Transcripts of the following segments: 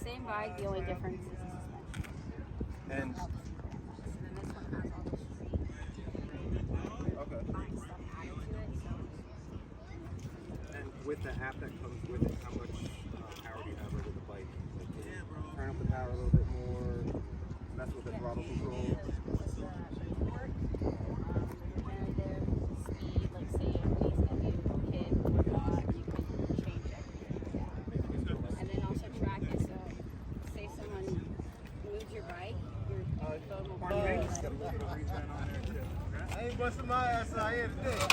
Same bike, the only difference is the suspension. And then this one has all the street fine stuff added to it. and with the app that comes with it, how much power do you have over the bike? Like, can you turn up the power a little bit more, mess with the throttle control. And their speed, like say if these of you hit you can change everything. And then also track it, so say someone moves your bike, your phone will I ain't busting my ass out here today.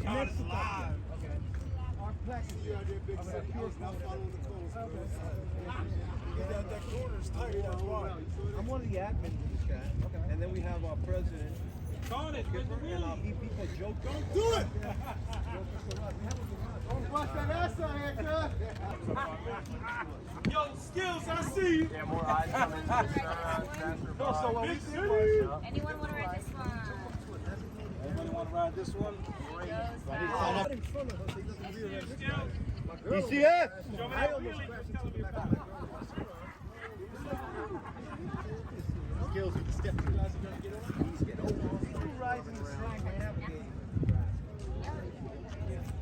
God is live. Okay. Our plaques is out there, big not following the coast. That corner's tight, that's why. I'm one of the admins of this guy. Okay. And then we have our president. Carnage, where's the And our wheelie? people joke. Don't do it! Don't bust that ass out here, cuz. Yo, Skills, I see you. Yeah, more eyes coming to this No, so what we see? Anyone want to ride this one? Anybody want to ride this one? Goes Sign up fast. in front of her so he doesn't realize this guy. You see it? Show me that wheelie. Just tell him you're back. Skills with the step. Who rides in the slang they navigate?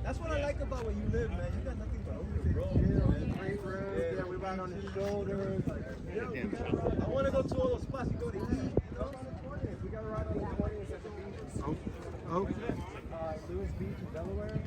That's what I like about where you live, man. You got nothing but open road. Yeah, we ride on the shoulders. I want to go to all those spots you go to eat. We got to ride on the 20th at the beach. Oh. Lewis Beach in Delaware.